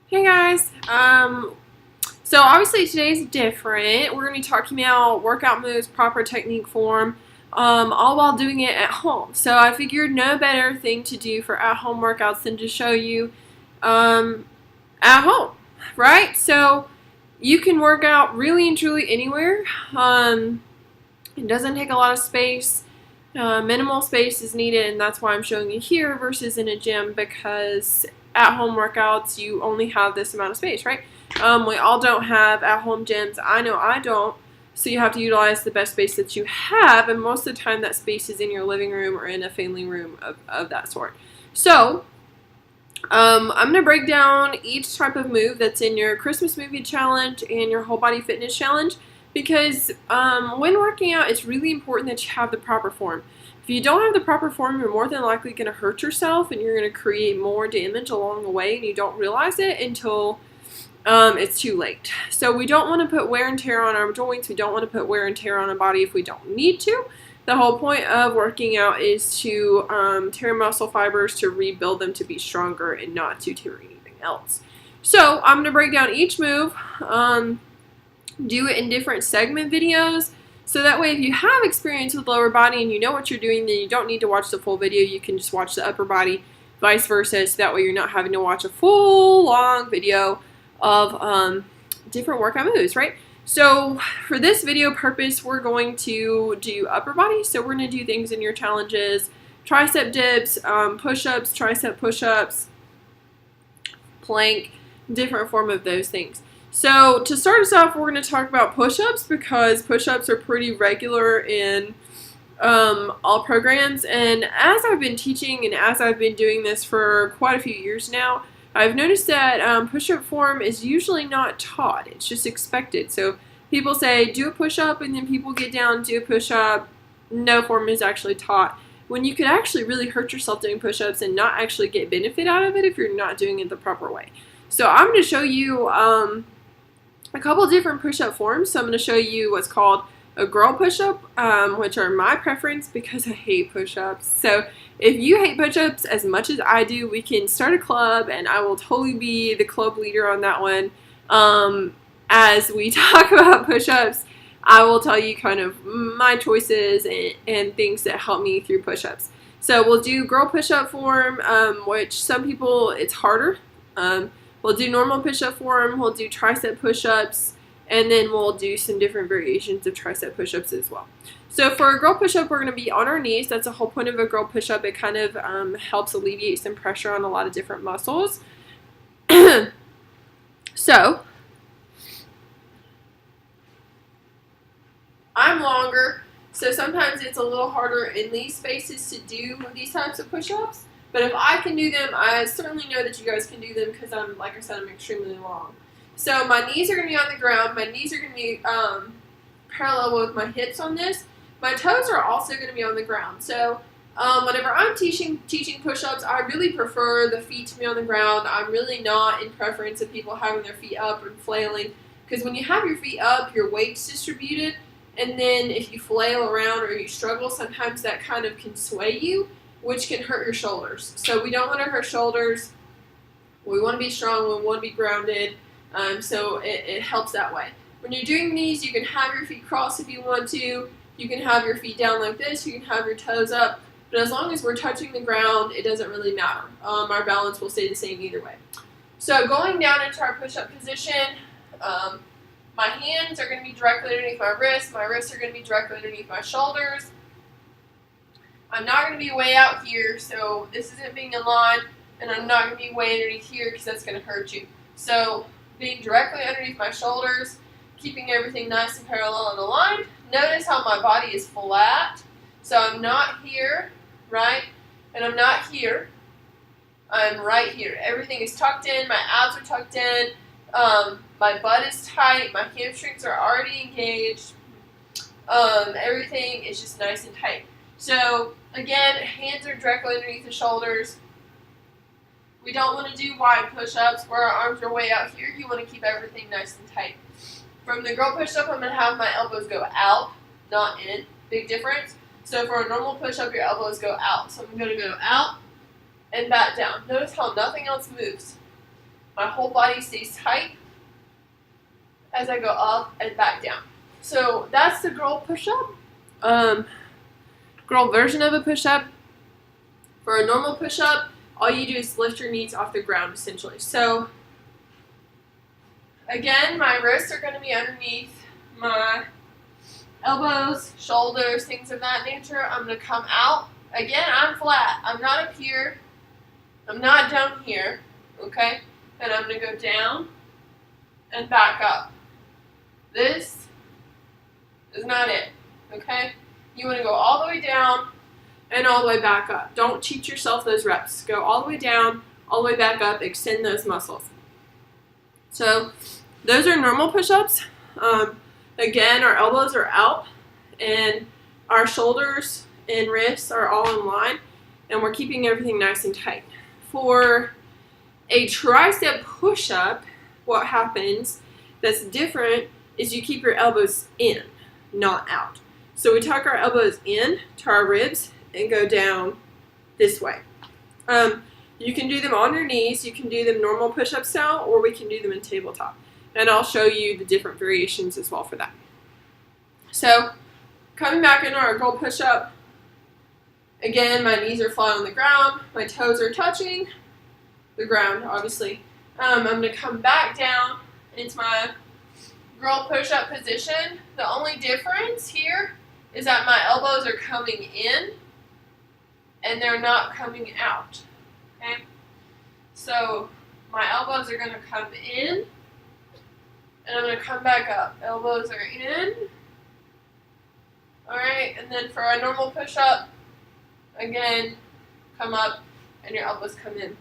Hey guys, so obviously today's different. We're going to be talking about workout moves, proper technique form, all while doing it at home. So I figured no better thing to do for at-home workouts than to show you at home, right? So you can work out really and truly anywhere. It doesn't take a lot of space. Minimal space is needed, and that's why I'm showing you here versus in a gym, because at home workouts you only have this amount of space, right? We all don't have at home gyms. I know I don't. So you have to utilize the best space that you have, and most of the time that space is in your living room or in a family room of that sort. So I'm going to break down each type of move that's in your Christmas movie challenge and your whole body fitness challenge, because when working out, it's really important that you have the proper form. If you don't have the proper form, you're more than likely going to hurt yourself, and you're going to create more damage along the way, and you don't realize it until it's too late. So we don't want to put wear and tear on our joints. We don't want to put wear and tear on our body if we don't need to. The whole point of working out is to tear muscle fibers, to rebuild them to be stronger, and not to tear anything else. So I'm going to break down each move, do it in different segment videos, so that way if you have experience with lower body and you know what you're doing, then you don't need to watch the full video. You can just watch the upper body, vice versa, so that way you're not having to watch a full long video of different workout moves, right? So for this video purpose, we're going to do upper body. So we're going to do things in your challenges: tricep dips, push-ups, tricep push-ups, plank, different form of those things. So to start us off, we're going to talk about push-ups, because push-ups are pretty regular in all programs. And as I've been teaching and as I've been doing this for quite a few years now, I've noticed that push-up form is usually not taught. It's just expected. So people say, do a push-up, and then people get down, do a push-up. No form is actually taught, when you could actually really hurt yourself doing push-ups and not actually get benefit out of it if you're not doing it the proper way. So I'm going to show you a couple different push-up forms. So I'm going to show you what's called a girl push-up, which are my preference because I hate push-ups. So if you hate push-ups as much as I do, we can start a club, and I will totally be the club leader on that one. As we talk about push-ups, I will tell you kind of my choices and things that help me through push-ups. So we'll do girl push-up form, which some people, it's harder. We'll do normal push-up form, we'll do tricep push-ups, and then we'll do some different variations of tricep push-ups as well. So for a girl push-up, we're going to be on our knees. That's the whole point of a girl push-up. It kind of helps alleviate some pressure on a lot of different muscles. So I'm longer, so sometimes it's a little harder in these spaces to do these types of push-ups. But if I can do them, I certainly know that you guys can do them, because I'm, like I said, I'm extremely long. So my knees are going to be on the ground. My knees are going to be parallel with my hips on this. My toes are also going to be on the ground. So whenever I'm teaching push-ups, I really prefer the feet to be on the ground. I'm really not in preference of people having their feet up and flailing, because when you have your feet up, your weight's distributed, and then if you flail around or you struggle, sometimes that kind of can sway you, which can hurt your shoulders. So we don't want to hurt shoulders. We want to be strong. We want to be grounded. So it helps that way. When you're doing these, you can have your feet crossed if you want to. You can have your feet down like this. You can have your toes up. But as long as we're touching the ground, it doesn't really matter. Our balance will stay the same either way. So going down into our push-up position, my hands are going to be directly underneath my wrists. My wrists are going to be directly underneath my shoulders. I'm not going to be way out here, so this isn't being in line, and I'm not going to be way underneath here, because that's going to hurt you. So being directly underneath my shoulders, keeping everything nice and parallel and aligned. Notice how my body is flat. So I'm not here, right? And I'm not here. I'm right here. Everything is tucked in. My abs are tucked in. My butt is tight. My hamstrings are already engaged. Everything is just nice and tight. So again, hands are directly underneath the shoulders. We don't want to do wide push-ups where our arms are way out here. You want to keep everything nice and tight. From the girl push-up, I'm going to have my elbows go out, not in. Big difference. So for a normal push-up, your elbows go out. So I'm going to go out and back down. Notice how nothing else moves. My whole body stays tight as I go up and back down. So that's the girl push-up. Girl version of a push-up. For a normal push-up, all you do is lift your knees off the ground, essentially. So, again, my wrists are going to be underneath my elbows, shoulders, things of that nature. I'm going to come out. Again, I'm flat. I'm not up here. I'm not down here. Okay? And I'm going to go down and back up. This is not it. Okay? You want to go all the way down and all the way back up. Don't cheat yourself those reps. Go all the way down, all the way back up, extend those muscles. So those are normal push-ups. Again, our elbows are out and our shoulders and wrists are all in line, and we're keeping everything nice and tight. For a tricep push-up, what happens that's different is you keep your elbows in, not out. So we tuck our elbows in to our ribs and go down this way. You can do them on your knees, you can do them normal push-up style, or we can do them in tabletop. And I'll show you the different variations as well for that. So, coming back into our girl push-up, again, my knees are flat on the ground, my toes are touching the ground, obviously. I'm going to come back down into my girl push-up position. The only difference here is that my elbows are coming in and they're not coming out. Okay? So my elbows are going to come in and I'm going to come back up. Elbows are in. Alright, and then for a normal push-up, again, come up and your elbows come in.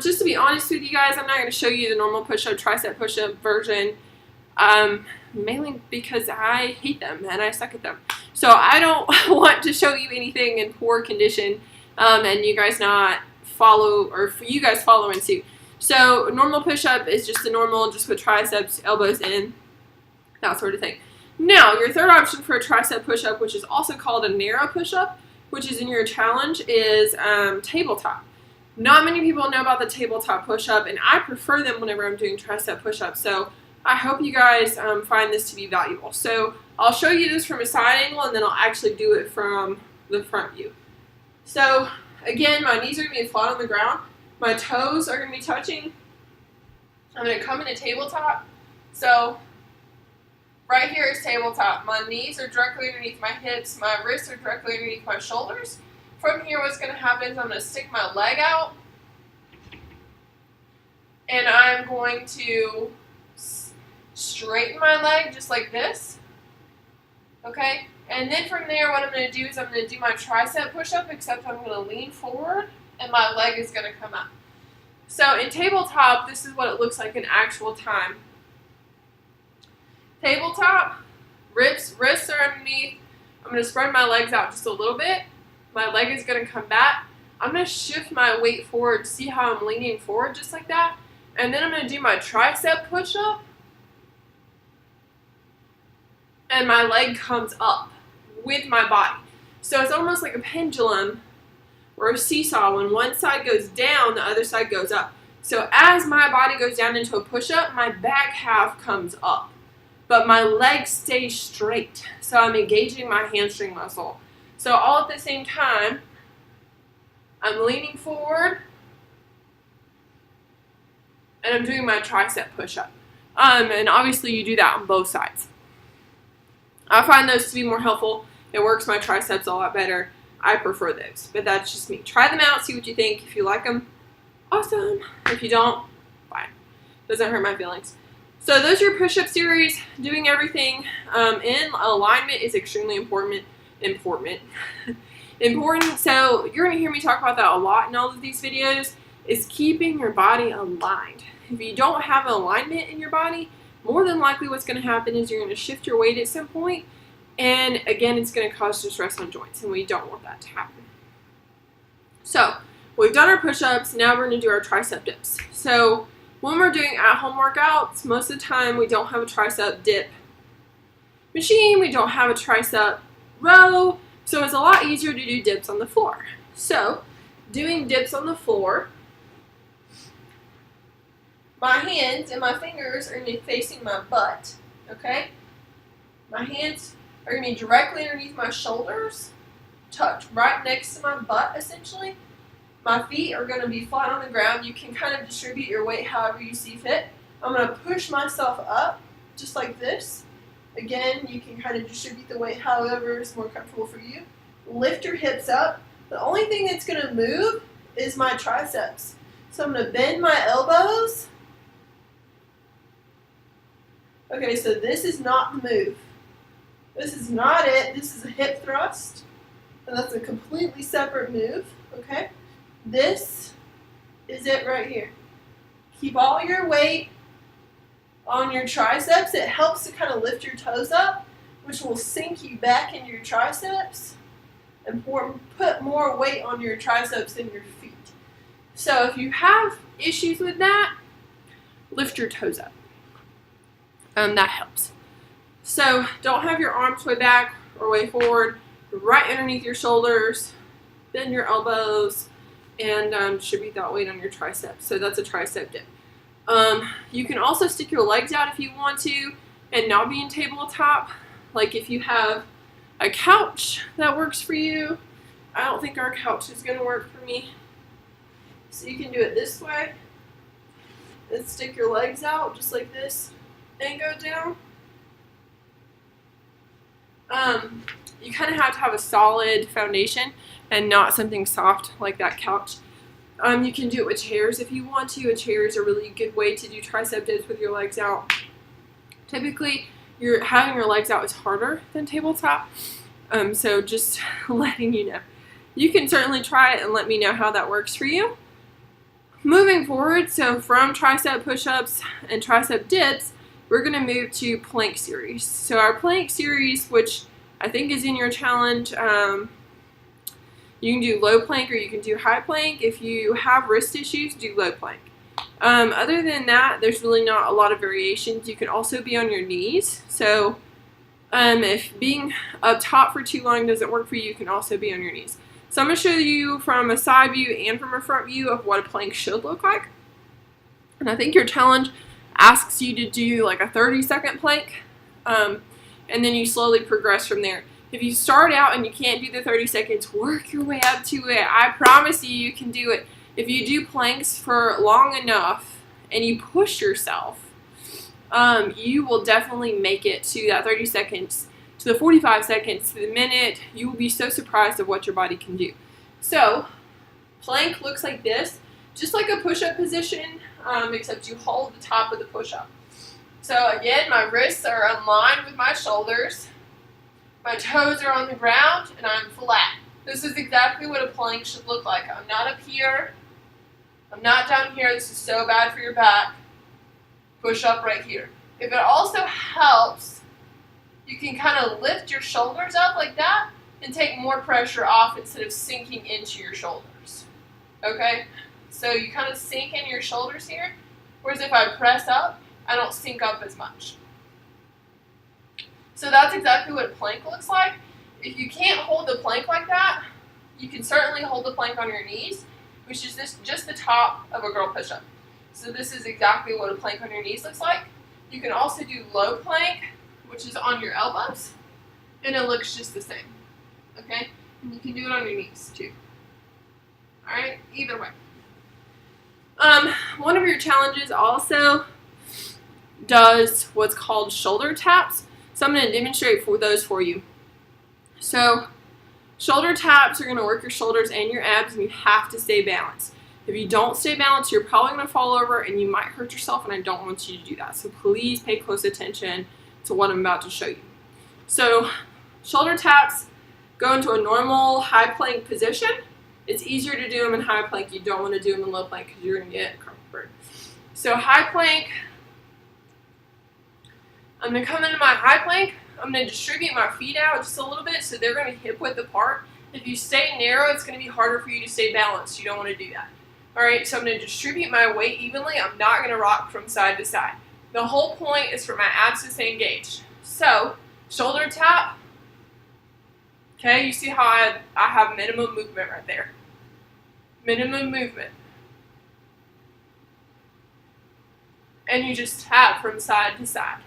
Just to be honest with you guys, I'm not going to show you the normal push-up, tricep push-up version. Mainly because I hate them and I suck at them. So I don't want to show you anything in poor condition and you guys not follow, or for you guys follow in suit. So normal push-up is just the normal, just put triceps, elbows in, that sort of thing. Now, your third option for a tricep push-up, which is also called a narrow push-up, which is in your challenge, is tabletop. Not many people know about the tabletop push-up, and I prefer them whenever I'm doing tricep push-ups. So I hope you guys find this to be valuable. So I'll show you this from a side angle and then I'll actually do it from the front view. So again, my knees are going to be flat on the ground. My toes are going to be touching. I'm going to come into tabletop. So right here is tabletop. My knees are directly underneath my hips. My wrists are directly underneath my shoulders. From here, what's going to happen is I'm going to stick my leg out. And I'm going to straighten my leg just like this, okay? And then from there, what I'm going to do is I'm going to do my tricep push-up, except I'm going to lean forward and my leg is going to come up. So in tabletop, this is what it looks like in actual time. Tabletop, wrists are underneath. I'm going to spread my legs out just a little bit. My leg is going to come back. I'm going to shift my weight forward. See how I'm leaning forward just like that? And then I'm going to do my tricep push-up. And my leg comes up with my body. So it's almost like a pendulum or a seesaw. When one side goes down, the other side goes up. So as my body goes down into a push-up, my back half comes up. But my leg stays straight. So I'm engaging my hamstring muscle. So all at the same time, I'm leaning forward and I'm doing my tricep push-up. And obviously you do that on both sides. I find those to be more helpful. It works my triceps a lot better. I prefer those, but that's just me. Try them out, see what you think. If you like them, awesome. If you don't, fine. Doesn't hurt my feelings. So those are your push-up series. Doing everything in alignment is extremely important. So you're going to hear me talk about that a lot in all of these videos, is keeping your body aligned. If you don't have alignment in your body, more than likely what's going to happen is you're going to shift your weight at some point, and again, it's going to cause distress on joints, and we don't want that to happen. So we've done our push-ups. Now we're going to do our tricep dips. So when we're doing at-home workouts, most of the time we don't have a tricep dip machine. We don't have a tricep row. So it's a lot easier to do dips on the floor. So doing dips on the floor, My hands and my fingers are going to be facing my butt, okay? My hands are going to be directly underneath my shoulders, tucked right next to my butt, essentially. My feet are going to be flat on the ground. You can kind of distribute your weight however you see fit. I'm going to push myself up, just like this. Again, you can kind of distribute the weight however is more comfortable for you. Lift your hips up. The only thing that's going to move is my triceps. So I'm going to bend my elbows. Okay, so this is not the move. This is not it. This is a hip thrust. And that's a completely separate move, okay? This is it right here. Keep all your weight on your triceps. It helps to kind of lift your toes up, which will sink you back into your triceps and put more weight on your triceps than your feet. So if you have issues with that, lift your toes up. That helps. So don't have your arms way back or way forward, right underneath your shoulders, bend your elbows, and distribute that weight on your triceps. So that's a tricep dip. You can also stick your legs out if you want to and not be in tabletop. Like if you have a couch that works for you. I don't think our couch is going to work for me. So you can do it this way and stick your legs out just like this and go down. You kind of have to have a solid foundation and not something soft like that couch. You can do it with chairs if you want to. A chair is a really good way to do tricep dips with your legs out. Typically, having your legs out is harder than tabletop. So just letting you know. You can certainly try it and let me know how that works for you. Moving forward, so from tricep push-ups and tricep dips, we're going to move to plank series. So our plank series, which I think is in your challenge, you can do low plank or you can do high plank. If you have wrist issues, do low plank. Other than that, there's really not a lot of variations. You can also be on your knees. So if being up top for too long doesn't work for you, you can also be on your knees. So I'm going to show you from a side view and from a front view of what a plank should look like. And I think your challenge asks you to do like a 30-second plank, and then you slowly progress from there. If you start out and you can't do the 30 seconds, work your way up to it. I promise you, you can do it. If you do planks for long enough and you push yourself, you will definitely make it to that 30 seconds, to the 45 seconds, to the minute. You will be so surprised of what your body can do. So, plank looks like this, just like a push-up position, except you hold the top of the push-up. So again, my wrists are aligned with my shoulders. My toes are on the ground and I'm flat. This is exactly what a plank should look like. I'm not up here. I'm not down here. This is so bad for your back. Push up right here. If it also helps, you can kind of lift your shoulders up like that and take more pressure off instead of sinking into your shoulders. Okay? So you kind of sink in your shoulders here, whereas if I press up, I don't sink up as much. So that's exactly what a plank looks like. If you can't hold the plank like that, you can certainly hold the plank on your knees, which is just the top of a girl push-up. So this is exactly what a plank on your knees looks like. You can also do low plank, which is on your elbows, and it looks just the same. Okay? And you can do it on your knees too. Alright? Either way. One of your challenges also does what's called shoulder taps. So I'm going to demonstrate those for you. So shoulder taps are going to work your shoulders and your abs, and you have to stay balanced. If you don't stay balanced, you're probably going to fall over and you might hurt yourself, and I don't want you to do that. So please pay close attention to what I'm about to show you. So shoulder taps go into a normal high plank position. It's easier to do them in high plank. You don't want to do them in low plank because you're going to get comfort. So high plank, I'm going to come into my high plank. I'm going to distribute my feet out just a little bit so they're going to hip width apart. If you stay narrow, it's going to be harder for you to stay balanced. You don't want to do that. Alright, so I'm going to distribute my weight evenly. I'm not going to rock from side to side. The whole point is for my abs to stay engaged. So, shoulder tap. Okay, you see how I have minimum movement right there. Minimum movement. and you just tap from side to side.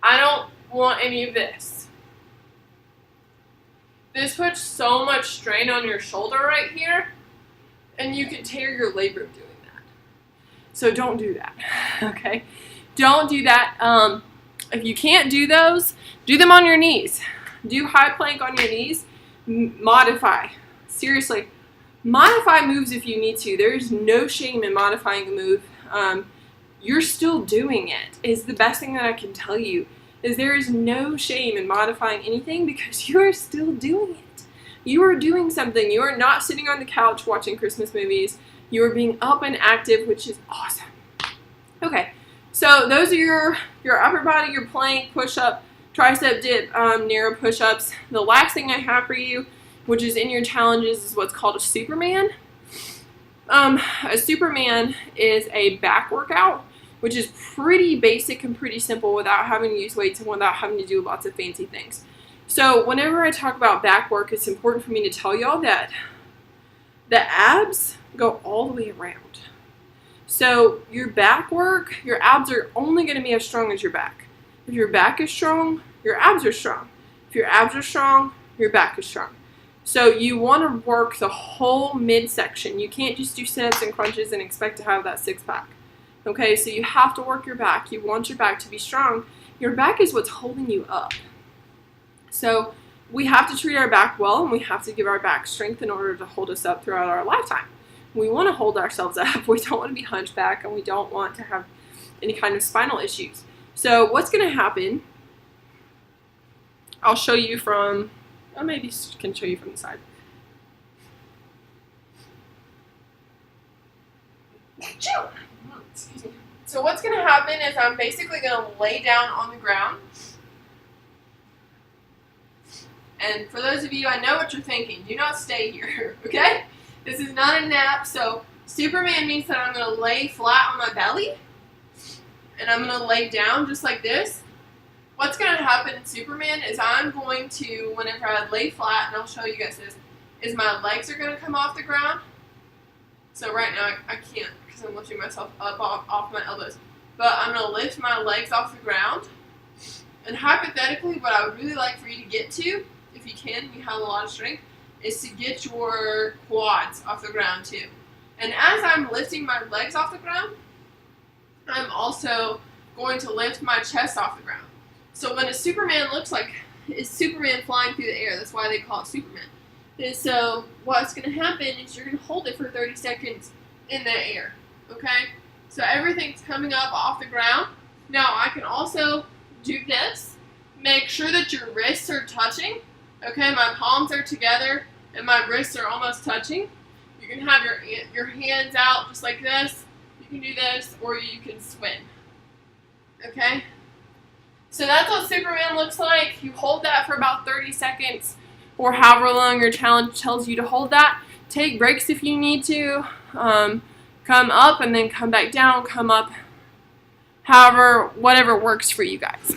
I don't want any of this. This puts so much strain on your shoulder right here, and you could tear your labrum doing that. So don't do that, okay? Don't do that. If you can't do those, do them on your knees. Do high plank on your knees. Modify. Seriously, modify moves if you need to. There's no shame in modifying a move. You're still doing it is the best thing that I can tell you. Is there is no shame in modifying anything because you are still doing it. You are doing something. You are not sitting on the couch watching Christmas movies. You are being up and active, which is awesome. Okay, so those are your upper body, your plank, push-up, tricep dip, narrow push-ups. The last thing I have for you, which is in your challenges, is what's called a Superman. A Superman is a back workout, which is pretty basic and pretty simple without having to use weights and without having to do lots of fancy things. So whenever I talk about back work, it's important for me to tell y'all that the abs go all the way around. So your back work, your abs are only going to be as strong as your back. If your back is strong, your abs are strong. If your abs are strong, your back is strong. So you want to work the whole midsection. You can't just do sit-ups and crunches and expect to have that six-pack. Okay, so you have to work your back. You want your back to be strong. Your back is what's holding you up. So we have to treat our back well, and we have to give our back strength in order to hold us up throughout our lifetime. We want to hold ourselves up. We don't want to be hunchback, and we don't want to have any kind of spinal issues. So what's going to happen, I'll show you from, I maybe can show you from the side. Excuse me. So what's going to happen is I'm basically going to lay down on the ground. And for those of you, I know what you're thinking. Do not stay here, okay? This is not a nap. So Superman means that I'm going to lay flat on my belly. And I'm going to lay down just like this. What's going to happen in Superman is I'm going to, whenever I lay flat, and I'll show you guys this, is my legs are going to come off the ground. So right now I can't because I'm lifting myself up off my elbows. But I'm going to lift my legs off the ground. And hypothetically, what I would really like for you to get to, if you can, you have a lot of strength, is to get your quads off the ground too. And as I'm lifting my legs off the ground, I'm also going to lift my chest off the ground. So when a Superman looks like, is Superman flying through the air. That's why they call it Superman. And so what's going to happen is you're going to hold it for 30 seconds in the air. Okay? So everything's coming up off the ground. Now I can also do this. Make sure that your wrists are touching. Okay, my palms are together and my wrists are almost touching. You can have your hands out just like this. You can do this, or you can swim. Okay? So that's what Superman looks like. You hold that for about 30 seconds or however long your challenge tells you to hold that. Take breaks if you need to. Come up and then come back down, come up. However, whatever works for you guys.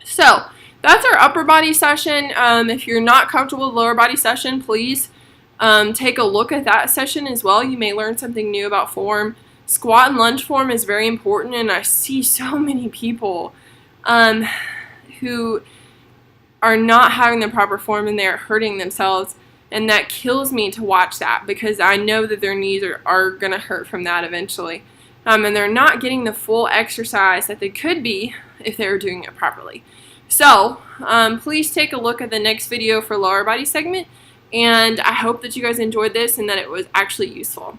So that's our upper body session. If you're not comfortable with lower body session, please take a look at that session as well. You may learn something new about form. Squat and lunge form is very important, and I see so many people who are not having the proper form and they're hurting themselves, and that kills me to watch that because I know that their knees are going to hurt from that eventually. And they're not getting the full exercise that they could be if they were doing it properly. So please take a look at the next video for lower body segment, and I hope that you guys enjoyed this and that it was actually useful.